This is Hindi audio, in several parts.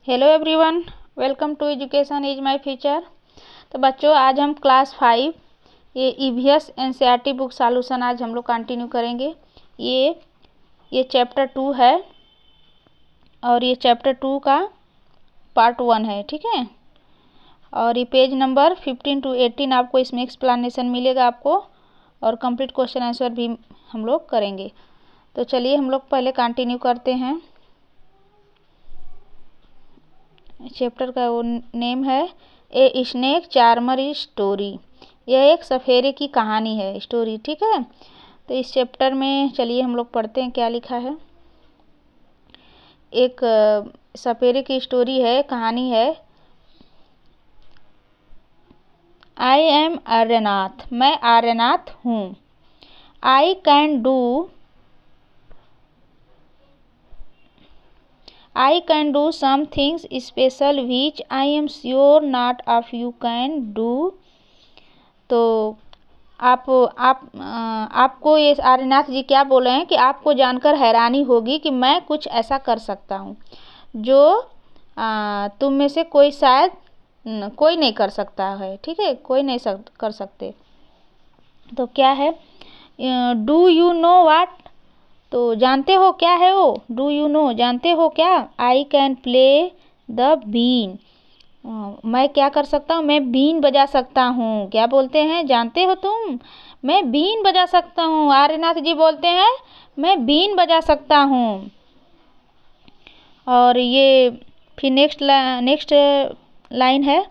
Hello everyone, welcome to education is my future. तो बच्चों, आज हम क्लास 5 ये ईवीएस एनसीईआरटी बुक सॉल्यूशन आज हम लोग कंटिन्यू करेंगे। ये चैप्टर 2 है और ये चैप्टर 2 का पार्ट 1 है, ठीक है। और ये पेज नंबर 15 to 18 आपको इसमें एक्सप्लेनेशन मिलेगा आपको, और कंप्लीट क्वेश्चन आंसर भी हम लोग करेंगे। तो चलिए हम लोग पहले कंटिन्यू करते हैं। चैप्टर का वो नेम है ए स्नेक चार्मर स्टोरी। यह एक सफेरे की कहानी है, स्टोरी, ठीक है। तो इस चैप्टर में चलिए हम लोग पढ़ते हैं क्या लिखा है। एक सफेरे की स्टोरी है, कहानी है। आई एम आर्यनाथ, मैं आर्यनाथ हूँ। I can do some things special which I am sure not of you can do। तो आपको ये आर्यनाथ जी क्या बोल रहे हैं कि आपको जानकर हैरानी होगी कि मैं कुछ ऐसा कर सकता हूँ जो तुम में से कोई शायद कोई नहीं कर सकता है, ठीक है, कोई नहीं कर सकते। तो क्या है, डू यू नो वाट, तो जानते हो क्या है वो, डू यू नो, जानते हो क्या। I can play the been, मैं क्या कर सकता हूँ, मैं बीन बजा सकता हूँ। क्या बोलते हैं, जानते हो तुम, मैं बीन बजा सकता हूँ। आर्यनाथ जी बोलते हैं मैं बीन बजा सकता हूँ। और ये फिर नेक्स्ट लाइन है,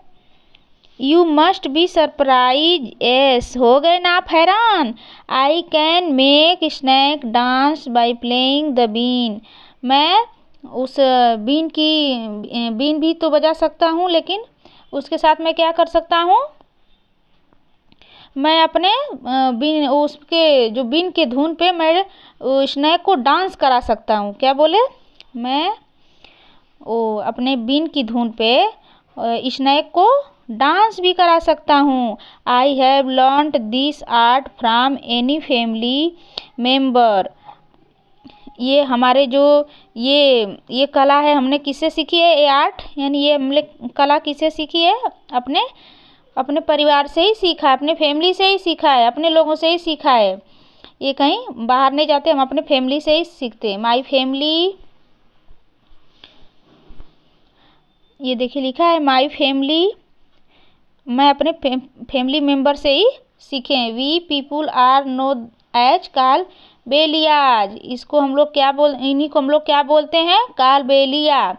you must be surprise, yes, हो गए ना आप हैरान। I can make snake dance by playing the been, मैं उस बीन भी तो बजा सकता हूँ, लेकिन उसके साथ मैं क्या कर सकता हूँ, मैं अपने बीन, उसके जो बीन के धुन पे मैं स्नैक को डांस करा सकता हूँ। क्या बोले, मैं अपने बीन की धुन पे स्नैक को डांस भी करा सकता हूँ। I have learned this art from any family member, ये हमारे जो ये कला है हमने किससे सीखी है, ये आर्ट यानी ये हमने कला किससे सीखी है, अपने परिवार से ही सीखा है, अपने फैमिली से ही सीखा है, अपने लोगों से ही सीखा है। ये कहीं बाहर नहीं जाते, हम अपने फैमिली से ही सीखते हैं। माई फैमिली, ये देखिए लिखा है माई फैमिली, मैं अपने फैमिली मेम्बर से ही सीखे हैं। We people are know as Kalbelias, इसको हम लोग इन्हीं को हम लोग क्या बोलते हैं, काल बेलिया।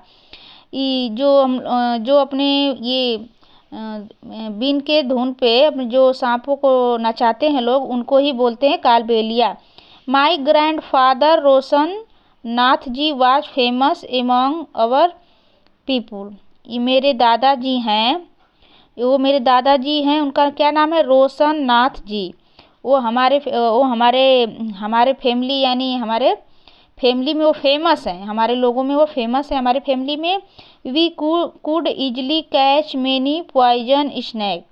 जो अपने ये बीन के धुन पे अपने जो सांपों को नचाते हैं लोग, उनको ही बोलते हैं Kalbelia. My grandfather Roshan Nath ji was famous among our people, ये मेरे दादाजी हैं, मेरे दादाजी हैं, उनका क्या नाम है, रोशन नाथ जी। वो हमारे फैमिली यानी हमारे फैमिली में वो फेमस हैं, हमारे लोगों में वो फेमस है, हमारे फैमिली में। We could easily catch many poison snake,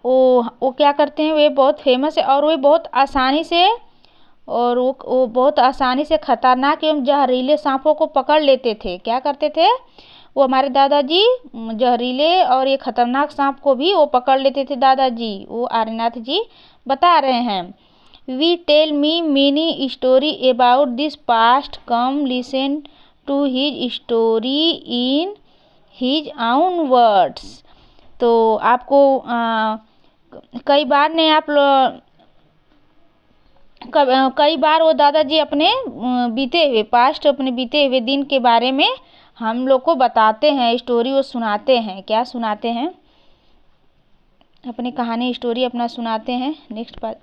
वो क्या करते हैं, वे बहुत फेमस है और वे बहुत आसानी से, और वो बहुत आसानी से खतरनाक एवं जहरीले सांपों को पकड़ लेते थे। क्या करते थे वो, हमारे दादाजी जहरीले और ये खतरनाक सांप को भी वो पकड़ लेते थे दादाजी, वो आर्यनाथ जी बता रहे हैं। We tell me mini story about this past, come listen to his story in his own words. तो आपको कई बार वो दादाजी अपने बीते हुए दिन के बारे में हम लोग को बताते हैं, स्टोरी वो सुनाते हैं। क्या सुनाते हैं, अपनी कहानी स्टोरी अपना सुनाते हैं। नेक्स्ट बात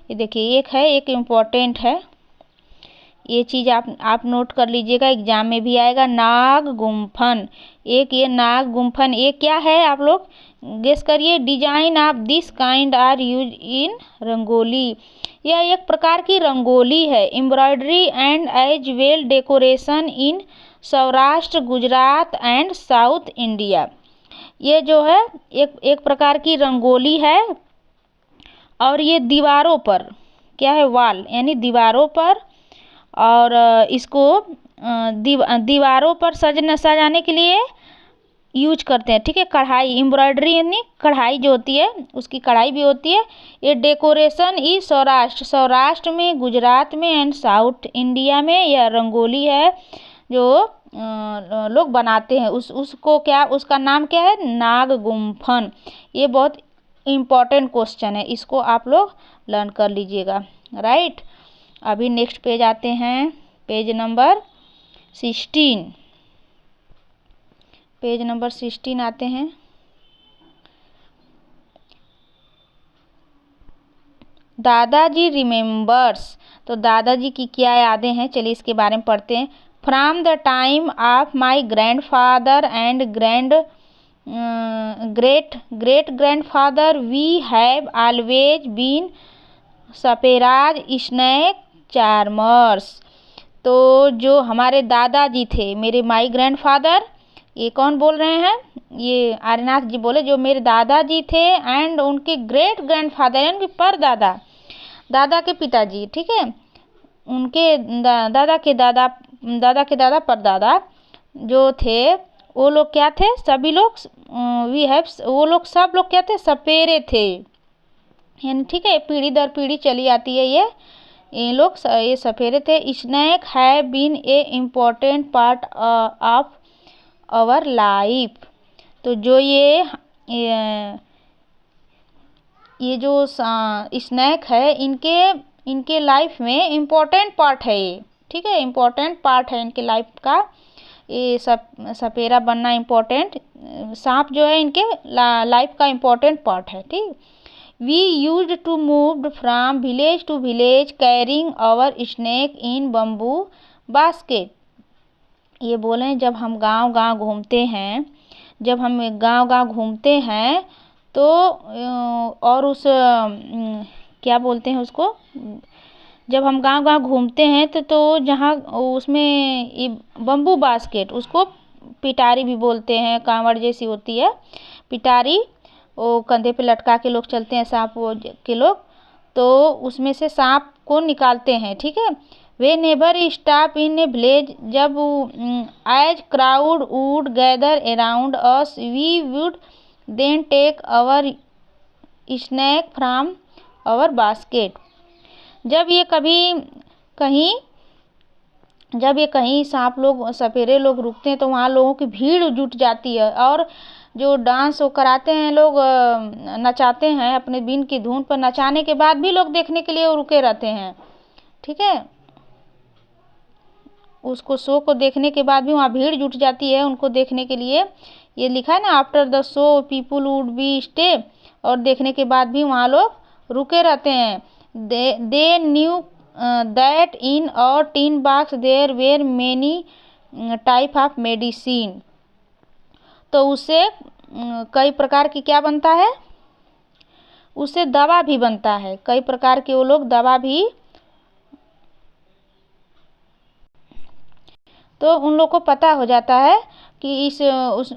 ये देखिए, एक इम्पोर्टेंट है, ये चीज़ आप नोट कर लीजिएगा, एग्जाम में भी आएगा। नाग गुम्फन, ये नाग गुम्फन ये क्या है, आप लोग गेस करिए। Design of this kind are use in rangoli, यह एक प्रकार की रंगोली है। Embroidery and as well decoration in Saurashtra, Gujarat and south India, ये जो है एक प्रकार की रंगोली है। और ये दीवारों पर, क्या है, वाल यानी दीवारों पर, और इसको दीवारों पर सजाने के लिए यूज करते हैं। ठीक है, कढ़ाई, एम्ब्रॉयडरी यानी कढ़ाई जो होती है उसकी कढ़ाई भी होती है। ये डेकोरेशन इज सौराष्ट्र में, गुजरात में एंड साउथ इंडिया में यह रंगोली है जो लोग बनाते हैं। उसको क्या, उसका नाम क्या है? नाग गुम्फन। ये बहुत इम्पॉर्टेंट क्वेश्चन है, इसको आप लोग लर्न कर लीजिएगा। राइट, अभी नेक्स्ट पेज आते हैं, पेज नंबर 16। पेज नंबर 16 आते हैं। दादाजी रिमेम्बर्स, तो दादाजी की क्या यादें हैं, चलिए इसके बारे में पढ़ते हैं। From the time of my grandfather and great grandfather we have always been सपेराज स्नैक चार्मर्स। तो जो हमारे दादाजी थे, मेरे माई ग्रैंडफादर, ये कौन बोल रहे हैं? ये आर्यनाथ जी बोले, जो मेरे दादाजी थे एंड उनके ग्रेट ग्रैंडफादर यानी परदादा, दादा के पिताजी, ठीक है, उनके दादा के दादा परदादा जो थे, वो लोग क्या थे? सभी लोग वो लोग सब लोग क्या थे? सपेरे थे, यानी ठीक है, पीढ़ी दर पीढ़ी चली आती है ये लोग, ये सपेरे थे। Snake have been a important part of our life. तो जो ये जो स्नैक है, इनके लाइफ में इम्पोर्टेंट पार्ट है ये, ठीक है, इम्पोर्टेंट पार्ट है इनके लाइफ का। ये सपेरा बनना इम्पोर्टेंट, सांप जो है इनके लाइफ का इम्पोर्टेंट पार्ट है। ठीक, we used to move from village to village carrying our snake in bamboo basket. ये बोले जब हम गांव घूमते हैं, तो और उस क्या बोलते हैं उसको, जब हम गांव घूमते हैं तो जहाँ उसमें बम्बू बास्केट, उसको पिटारी भी बोलते हैं, कांवड़ जैसी होती है पिटारी, वो कंधे पे लटका के लोग चलते हैं, सांप के लोग, तो उसमें से सांप को निकालते हैं। ठीक है, we never stop in a village, जब as crowd would gather around us we would then take our snake from our basket. जब ये कहीं सांप लोग, सपेरे लोग रुकते हैं तो वहाँ लोगों की भीड़ जुट जाती है, और जो डांस वो कराते हैं लोग, नचाते हैं अपने बीन की धुन पर, नचाने के बाद भी लोग देखने के लिए वो रुके रहते हैं। ठीक है, उसको शो को देखने के बाद भी वहाँ भीड़ जुट जाती है उनको देखने के लिए। ये लिखा है ना, after the show people would be stay, और देखने के बाद भी वहाँ लोग रुके रहते हैं। They knew that in our tin box there were many type of medicine. तो उससे कई प्रकार की क्या बनता है? उससे दवा भी बनता है, कई प्रकार के वो लोग दवा भी, तो उन लोग को पता हो जाता है कि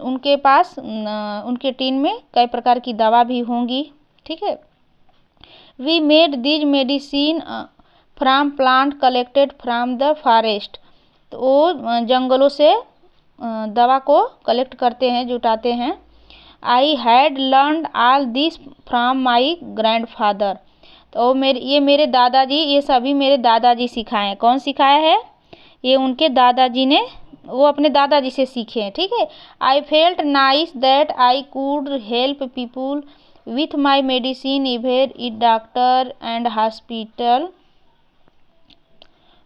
उनके पास उनके टीन में कई प्रकार की दवा भी होंगी। ठीक है, we made these medicine from plant collected from the forest. तो वो जंगलों से दवा को कलेक्ट करते हैं, जुटाते हैं। I had learn all this from my grandfather. तो ये मेरे दादाजी, ये सभी मेरे दादाजी सिखाए हैं। कौन सिखाया है? ये उनके दादाजी ने, वो अपने दादाजी से सीखे हैं। ठीक है, I felt nice that I could help people with my medicine ever it doctor and hospital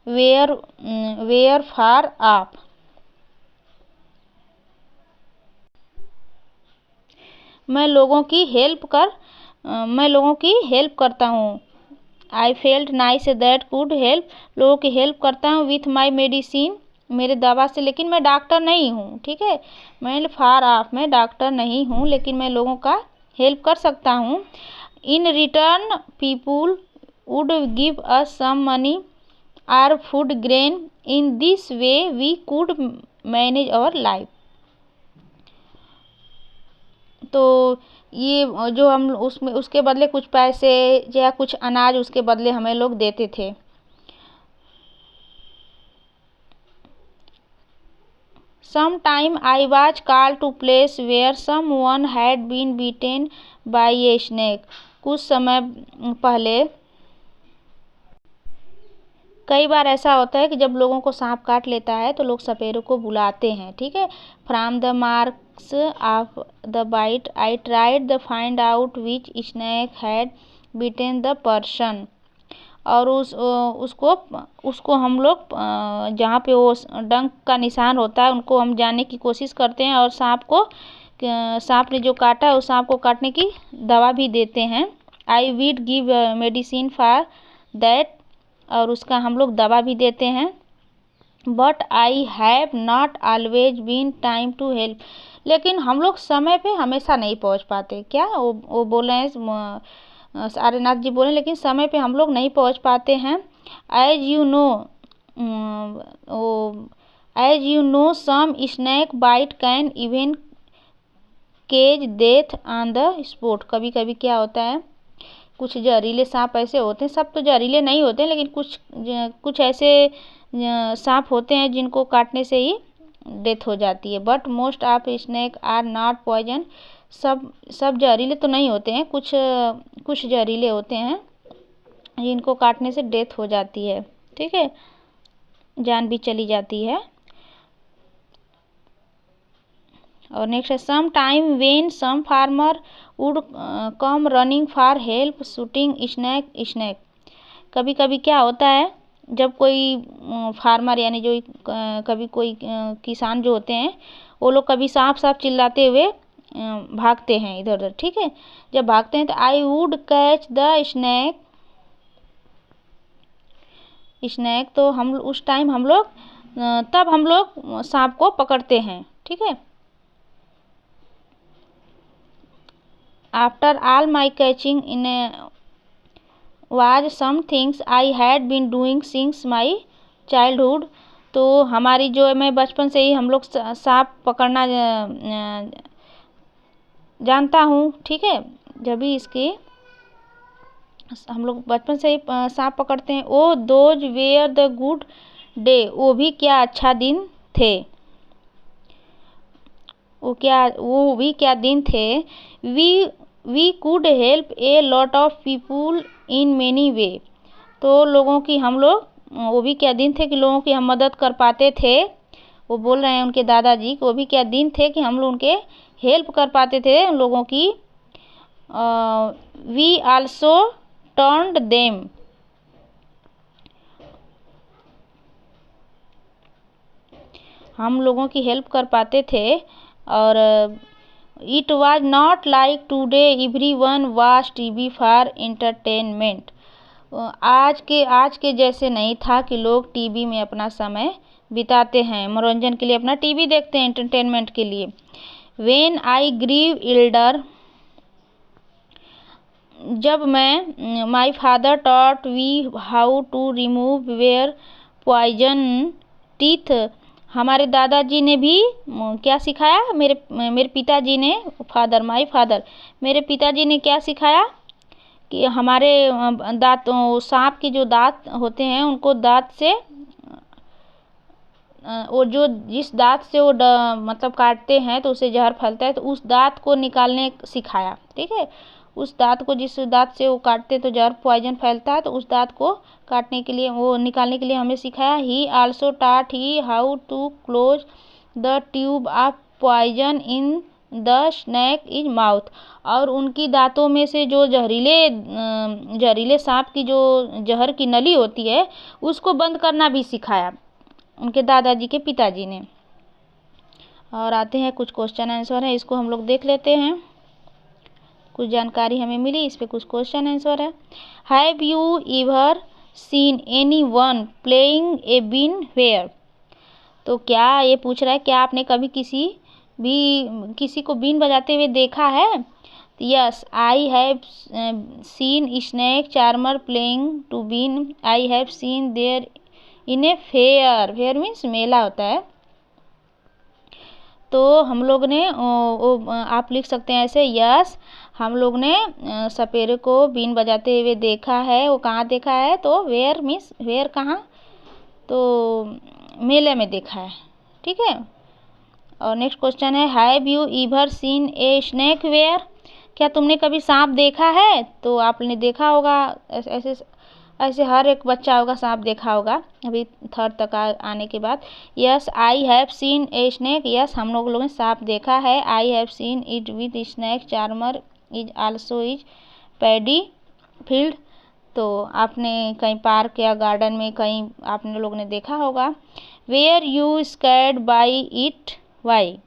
were far off. मैं लोगों की हेल्प करता हूँ। I felt nice that could help, लोगों की हेल्प करता हूँ विथ माई मेडिसिन, मेरे दवा से, लेकिन मैं डॉक्टर नहीं हूँ। ठीक है, मैं फार ऑफ, मैं डॉक्टर नहीं हूँ, लेकिन मैं लोगों का हेल्प कर सकता हूँ। In return people would give us some money or food grain, in this way we could manage our life. तो ये जो हम उसमें, उसके बदले कुछ पैसे या कुछ अनाज उसके बदले हमें लोग देते थे। Some time I was called to place where someone had been bitten by a snake. कुछ समय पहले कई बार ऐसा होता है कि जब लोगों को सांप काट लेता है तो लोग सपेरे को बुलाते हैं, ठीक है। From the marks of the bite I tried the find out which snake had bitten the person. और उसको हम लोग जहाँ पे वो डंक का निशान होता है उनको हम जानने की कोशिश करते हैं और सांप ने जो काटा है उस सांप को काटने की दवा भी देते हैं। I would give medicine for that, और उसका हम लोग दवा भी देते हैं। But I have not always been time to help, लेकिन हम लोग समय पे हमेशा नहीं पहुंच पाते। क्या वो बोल रहे हैं सारनाथ जी बोले, लेकिन समय पे हम लोग नहीं पहुंच पाते हैं। As you know some snake bite can even cause death on the spot. कभी कभी क्या होता है, कुछ जहरीले सांप ऐसे होते हैं, सब तो जहरीले नहीं होते हैं, लेकिन कुछ ऐसे सांप होते हैं जिनको काटने से ही डेथ हो जाती है। But most of snake are not poison. सब जहरीले तो नहीं होते हैं, कुछ जहरीले होते हैं जिनको काटने से डेथ हो जाती है, ठीक है, जान भी चली जाती है। और नेक्स्ट है some time when some farmer would come running for help shouting snake. कभी कभी क्या होता है, जब कोई फार्मर यानी जो कभी कोई किसान जो होते हैं वो लोग कभी सांप चिल्लाते हुए भागते हैं इधर उधर, ठीक है। जब भागते हैं तो I would catch the snake, तो हम उस टाइम तब हम लोग सांप को पकड़ते हैं, ठीक है। After all my catching in was some things I had been doing since my childhood. तो हमारी जो मैं बचपन से ही हम लोग सांप पकड़ना जानता हूँ, ठीक है। जब भी इसकी हम लोग बचपन से ही सांप पकड़ते हैं। Oh those were the good day, वो भी क्या अच्छा दिन थे। वो भी क्या दिन थे। We could help a lot of people in many way. तो लोगों की वो भी क्या दिन थे कि लोगों की हम मदद कर पाते थे। वो बोल रहे हैं उनके दादाजी को, वो भी क्या दिन थे कि हम लोग उनके हेल्प कर पाते थे उन लोगों की। वी आल्सो टर्न्ड देम, हम लोगों की हेल्प कर पाते थे। और it was not like today every one watch TV for entertainment. आज के जैसे नहीं था कि लोग टीवी में अपना समय बिताते हैं, मनोरंजन के लिए अपना टीवी देखते हैं, एंटरटेनमेंट के लिए। व्हेन आई ग्रीव इल्डर, जब मैं my father taught we how to remove their poison teeth, हमारे दादाजी ने भी क्या सिखाया, मेरे पिताजी ने, माई फादर मेरे पिताजी ने क्या सिखाया कि हमारे दांतों, सांप के जो दांत होते हैं उनको दांत से वो जो जिस दांत से वो मतलब काटते हैं तो उससे जहर फैलता है, तो उस दांत को निकालने सिखाया, ठीक है। उस दांत को, जिस दांत से वो काटते तो जहर पॉइजन फैलता है, तो उस दांत को काटने के लिए, वो निकालने के लिए हमें सिखाया। He also taught he how to close the tube of poison in the snake is mouth. और उनकी दांतों में से जो जहरीले सांप की जो जहर की नली होती है उसको बंद करना भी सिखाया उनके दादाजी के पिताजी ने। और आते हैं कुछ क्वेश्चन आंसर है, इसको हम लोग देख लेते हैं। कुछ जानकारी हमें मिली, इस पे कुछ क्वेश्चन आंसर है। Have you ever seen anyone playing a been where. तो क्या ये पूछ रहा है, क्या आपने कभी किसी को बीन बजाते हुए देखा है। Yes I have seen snake charmer playing to been. I have seen there in a fair. Fair means मेला होता है। तो हम लोग ने आप लिख सकते हैं ऐसे, यस हम लोग ने सपेरे को बीन बजाते हुए देखा है। वो कहाँ देखा है, तो वेयर मीन्स वेयर कहाँ, तो मेले में देखा है, ठीक है। और नेक्स्ट क्वेश्चन है, have you ever seen a snake where? क्या तुमने कभी सांप देखा है? तो आपने देखा होगा, ऐसे ऐसे हर एक बच्चा होगा सांप देखा होगा अभी थर्ड तक आने के बाद। Yes I have scene a snake, yes हम लोगों ने सांप देखा है। I have seen it with snake charmer is also is paddy field. तो आपने कहीं पार्क या गार्डन में कहीं आपने लोग ने देखा होगा। Were you scared by it why?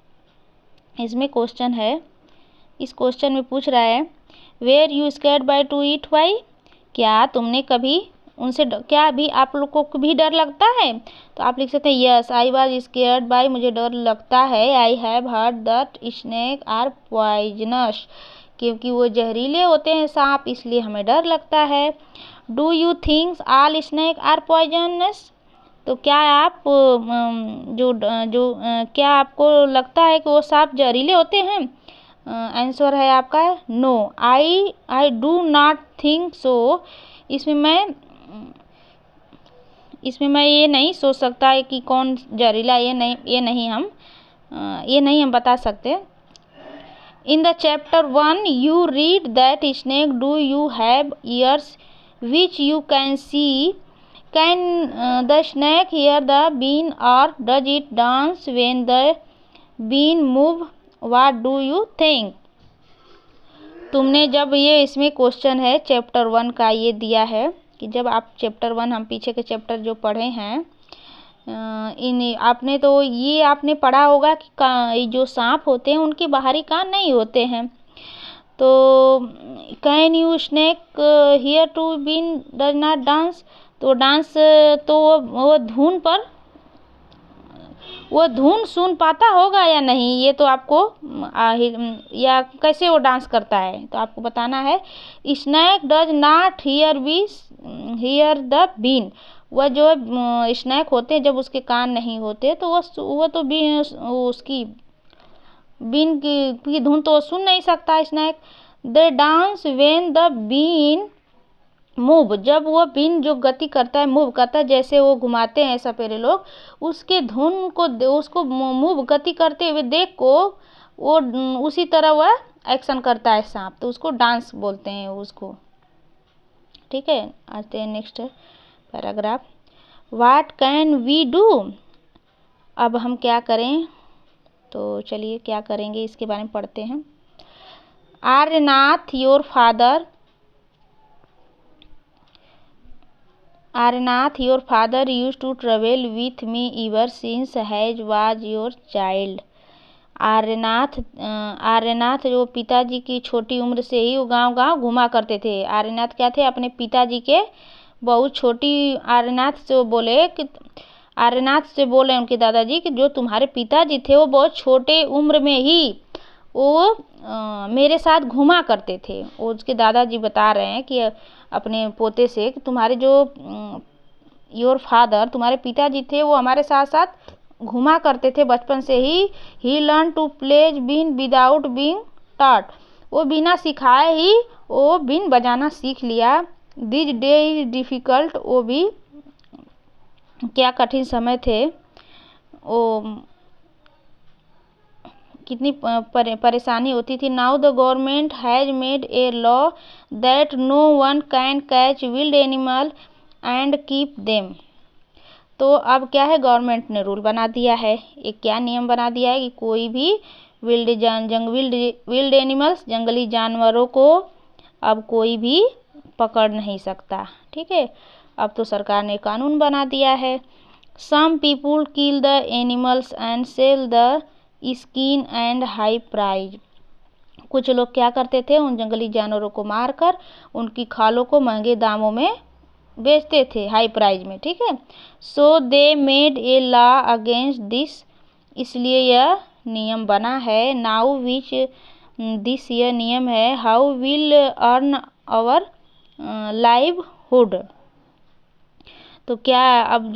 इसमें क्वेश्चन है, इस क्वेश्चन में पूछ रहा है were you scared by to it why? क्या तुमने कभी उनसे क्या अभी आप लोग को भी डर लगता है? तो आप लिख सकते हैं yes I was scared by, मुझे डर लगता है। I have heard that snake are poisonous, क्योंकि वो जहरीले होते हैं सांप, इसलिए हमें डर लगता है। Do you thinks all snake are poisonous? तो क्या आप क्या आपको लगता है कि वो सांप जहरीले होते हैं? आंसर है आपका no, I do not think so. इसमें मैं ये नहीं सोच सकता है कि कौन जहरीला, ये नहीं हम बता सकते। In the chapter 1 you read that snake do you have ears which you can see? Can the snake hear the been और does it dance when the been move? What do you think? तुमने जब ये इसमें क्वेश्चन है चैप्टर 1 का ये दिया है कि जब आप चैप्टर 1 हम पीछे के चैप्टर जो पढ़े हैं इन आपने तो ये आपने पढ़ा होगा कि जो सांप होते हैं उनके बाहरी कान नहीं होते हैं। तो can you snake hear to been does not dance? तो डांस तो वो धुन सुन पाता होगा या नहीं, ये तो आपको या कैसे वो डांस करता है तो आपको बताना है। Snake does not hear the been, वह जो स्नैक होते हैं जब उसके कान नहीं होते तो वो तो उसकी बीन की धुन तो सुन नहीं सकता snake. They dance when the been move, जब वो बीन जो गति करता है मूव करता है, जैसे वो घुमाते हैं सपेरे लोग, उसके धुन को उसको मूव गति करते हुए देख को वो उसी तरह वह एक्शन करता है सांप, तो उसको डांस बोलते हैं उसको। ठीक है, आते हैं next paragraph. What can we do? अब हम क्या करें? तो चलिए क्या करेंगे इसके बारे में पढ़ते हैं। Aryanath your father used to travel with me ever since he was your child। Aryanath जो पिताजी की छोटी उम्र से ही वो गांव घुमा करते थे। आर्यनाथ क्या थे? अपने पिताजी के बहुत छोटी। आर्यनाथ से बोले उनके दादाजी कि जो तुम्हारे पिताजी थे वो बहुत छोटे उम्र में ही वो मेरे साथ घुमा करते थे। उसके दादाजी बता रहे हैं कि अपने पोते से कि तुम्हारे जो योर फादर तुम्हारे पिताजी थे वो हमारे साथ साथ घुमा करते थे बचपन से ही learn to play been without being taught, वो बिना सिखाए ही वो बीन बजाना सीख लिया। दिस डे इज डिफ़िकल्ट, वो भी क्या कठिन समय थे, वो कितनी परेशानी होती थी। Now the government has made a law that no one can catch wild animal and keep them. तो अब क्या है, गवर्नमेंट ने रूल बना दिया है, एक क्या नियम बना दिया है कि कोई भी विल्ड एनिमल्स जंगली जानवरों को अब कोई भी पकड़ नहीं सकता। ठीक है, अब तो सरकार ने कानून बना दिया है। Some people kill the animals and sell the skin and high price. कुछ लोग क्या करते थे, उन जंगली जानवरों को मारकर उनकी खालों को महंगे दामों में बेचते थे, हाई प्राइस में। ठीक है, so they made a law against this, इसलिए यह नियम बना है। नाउ विच दिस, यह नियम है। How will earn our livelihood, तो क्या अब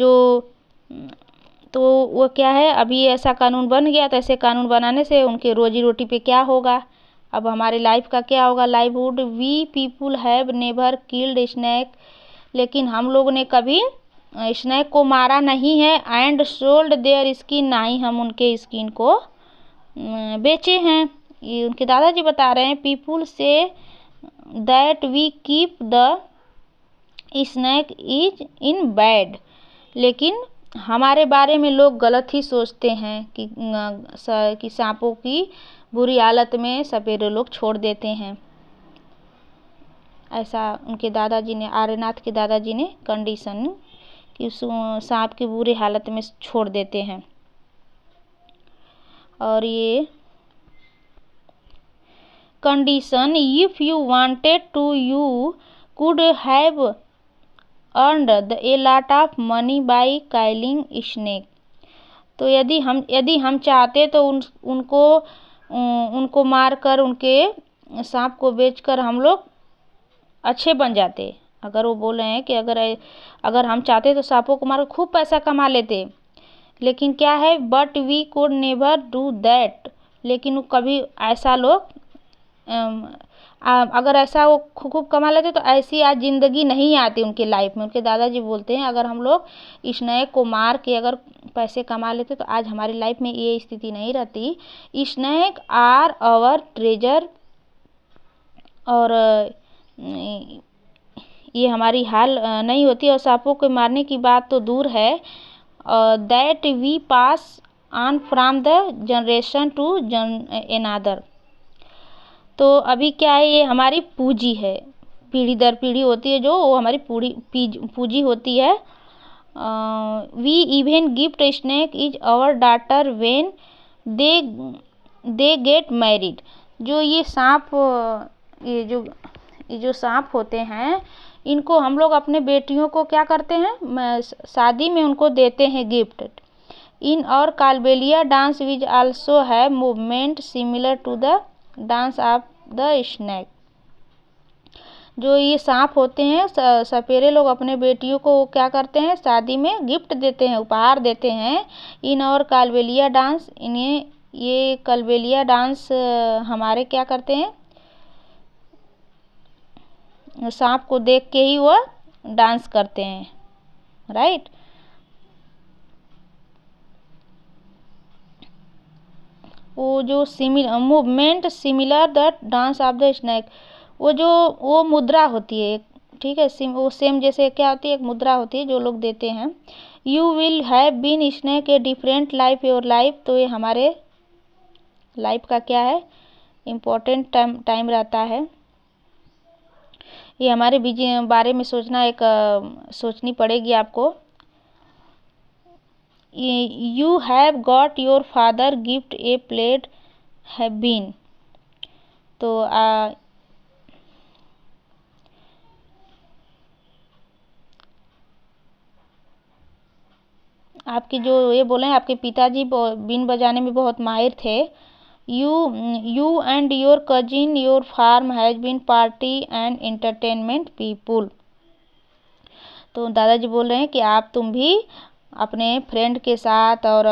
तो वो क्या है, अभी ऐसा कानून बन गया, तो ऐसे कानून बनाने से उनके रोजी रोटी पे क्या होगा, अब हमारी लाइफ का क्या होगा, livelihood. We people have never killed snake, लेकिन हम लोग ने कभी स्नैक को मारा नहीं है। एंड सोल्ड देयर स्किन, ना ही हम उनके स्किन को बेचे हैं। ये उनके दादाजी बता रहे हैं, पीपुल से that we keep the snake is in bad. लेकिन हमारे बारे में लोग गलत ही सोचते हैं कि सांपों की बुरी हालत में सपेरे लोग छोड़ देते हैं। ऐसा उनके दादाजी ने, आर्यनाथ के दादाजी ने कंडीशन कि सांप की बुरी हालत में छोड़ देते हैं। और ये condition, if you wanted to you could have earned a lot of money by killing snake. तो यदि हम चाहते तो उनको मारकर, उनके सांप को बेचकर हम लोग अच्छे बन जाते। अगर वो बोल रहे हैं कि अगर हम चाहते तो सांपों को मारकर खूब पैसा कमा लेते। लेकिन क्या है, but we could never do that. लेकिन कभी ऐसा लोग अगर ऐसा वो खूब कमा लेते तो ऐसी आज ज़िंदगी नहीं आती उनके लाइफ में। उनके दादाजी बोलते हैं, अगर हम लोग स्नेक को मार के अगर पैसे कमा लेते तो आज हमारी लाइफ में ये स्थिति नहीं रहती। Snake are our treasure. और ये हमारी हाल नहीं होती। और सांपों को मारने की बात तो दूर है, that we pass on from the generation to another. तो अभी क्या है, ये हमारी पूंजी है, पीढ़ी दर पीढ़ी होती है जो, वो हमारी पूंजी होती है। We even gift snake is our daughter when they get married. जो ये सांप, ये जो सांप होते हैं, इनको हम लोग अपने बेटियों को क्या करते हैं, शादी में उनको देते हैं gift. In our Kalbelia dance which also have movement similar to the dance of the snake. जो ये सांप होते हैं, सपेरे लोग अपने बेटियों को क्या करते हैं, शादी में गिफ्ट देते हैं, उपहार देते हैं। इन और कालबेलिया डांस, इन्हें ये कालबेलिया डांस हमारे क्या करते हैं, सांप को देख के ही वो डांस करते हैं, राइट। वो जो movement similar the dance of the snake, वो मुद्रा होती है, ठीक है। वो सेम जैसे क्या होती है, एक मुद्रा होती है जो लोग देते हैं। You will have been snake a different life your life. तो ये हमारे लाइफ का क्या है, इम्पोर्टेंट टाइम रहता है। ये हमारे बारे में सोचनी पड़ेगी आपको। You have got your father gift a plate have been. तो आपके जो ये बोले, आपके पिताजी बीन बजाने में बहुत माहिर थे। You and your cousin your farm has been party and entertainment people. तो दादाजी बोल रहे हैं कि तुम भी अपने फ्रेंड के साथ और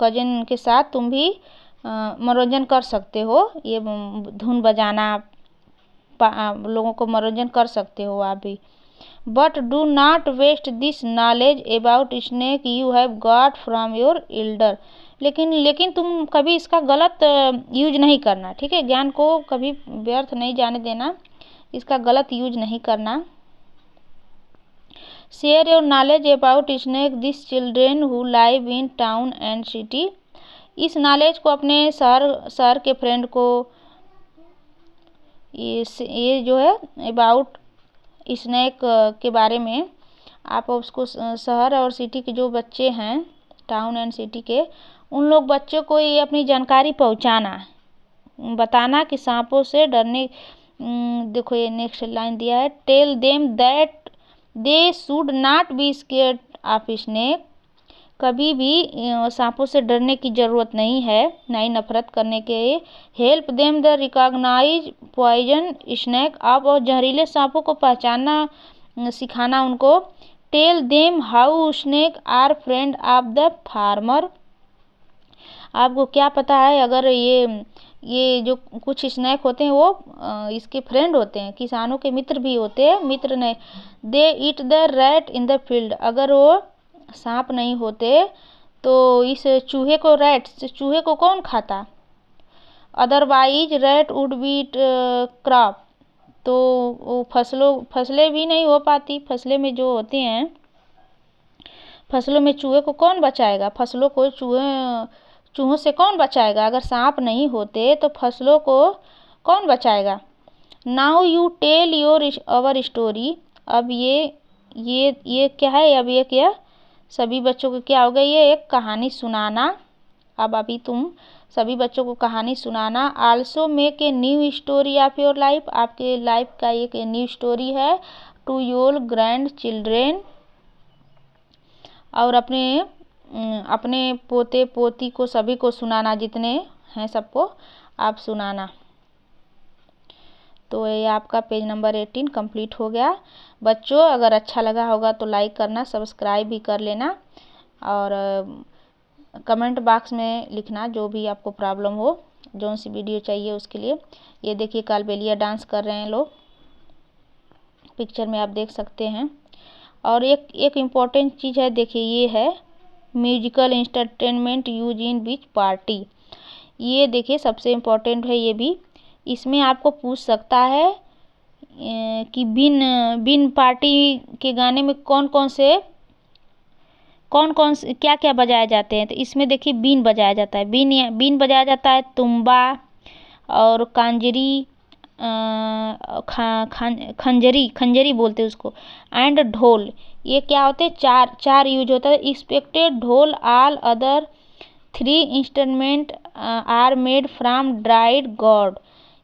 कजिन के साथ तुम भी मनोरंजन कर सकते हो। ये धुन बजाना, लोगों को मनोरंजन कर सकते हो आप भी। But do not waste this knowledge about snake you have got from your elder. लेकिन तुम कभी इसका गलत यूज नहीं करना, ठीक है। ज्ञान को कभी व्यर्थ नहीं जाने देना, इसका गलत यूज नहीं करना। Share your knowledge about snake this children who live in town and city. इस नॉलेज को अपने शहर के फ्रेंड को, ये जो है अबाउट स्नेक के बारे में आप उसको शहर और सिटी के जो बच्चे हैं, टाउन एंड सिटी के, उन लोग बच्चों को ये अपनी जानकारी पहुंचाना, बताना कि सांपों से डरने। देखो ये नेक्स्ट लाइन दिया है, tell them that they should not be scared of snake. कभी भी सांपों से डरने की ज़रूरत नहीं है, ना ही नफरत करने के। Help them the recognize poison snake. आप और जहरीले सांपों को पहचानना सिखाना उनको। Tell them how snake are friend of the farmer. आपको क्या पता है, अगर ये जो कुछ स्नेक होते हैं वो इसके फ्रेंड होते हैं, किसानों के मित्र भी होते हैं। मित्र नहीं, they eat the rat in the field. अगर वो सांप नहीं होते तो इस चूहे को चूहे को कौन खाता? Otherwise rat would be crop. तो वो फसलें भी नहीं हो पाती। फसलें में जो होते हैं, फसलों में चूहे को कौन बचाएगा? फसलों को चूहों से कौन बचाएगा? अगर सांप नहीं होते तो फसलों को कौन बचाएगा? Now you tell your our story. अब ये क्या है? अब ये क्या, सभी बच्चों को क्या हो गई? ये एक कहानी सुनाना। अब अभी तुम सभी बच्चों को कहानी सुनाना। Also make a new story of your life. आपके लाइफ का एक न्यू स्टोरी है टू योर ग्रैंड चिल्ड्रेन। और अपने पोते पोती को सभी को सुनाना, जितने हैं सबको आप सुनाना। तो ये आपका पेज नंबर 18 कंप्लीट हो गया। बच्चों अगर अच्छा लगा होगा तो लाइक करना, सब्सक्राइब भी कर लेना और कमेंट बॉक्स में लिखना जो भी आपको प्रॉब्लम हो, जो सी वीडियो चाहिए उसके लिए। ये देखिए कालबेलिया डांस कर रहे हैं लोग, पिक्चर में आप देख सकते हैं। और एक इम्पॉर्टेंट चीज़ है, देखिए ये है musical entertainment use in which party. ये देखिए सबसे इम्पोर्टेंट है ये भी। इसमें आपको पूछ सकता है कि बिन पार्टी के गाने में कौन कौन से क्या क्या बजाए जाते हैं। तो इसमें देखिए बीन बजाया जाता है। बीन बजाया जाता है, तुम्बा और कांजरी, खंजरी बोलते हैं उसको, एंड ढोल। ये क्या होते हैं? चार यूज होता है। Expected dhol, all other 3 instrument are made from dried gourd.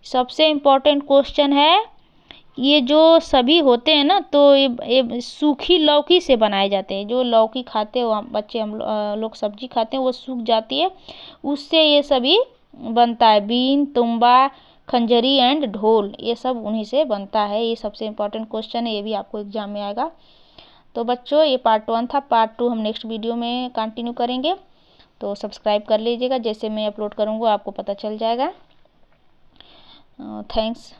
सबसे इम्पोर्टेंट क्वेश्चन है, ये जो सभी होते हैं ना, तो ये सूखी लौकी से बनाए जाते हैं। जो लौकी खाते हो बच्चे, हम लोग सब्जी खाते हैं, वो सूख जाती है, उससे ये सभी बनता है। बीन, तुम्बा, खंजरी एंड ढोल, ये सब उन्हीं से बनता है। ये सबसे इम्पोर्टेंट क्वेश्चन है, ये भी आपको एग्जाम में आएगा। तो बच्चों ये पार्ट 1 था। पार्ट 2 हम नेक्स्ट वीडियो में कंटिन्यू करेंगे। तो सब्सक्राइब कर लीजिएगा, जैसे मैं अपलोड करूँगा आपको पता चल जाएगा। थैंक्स।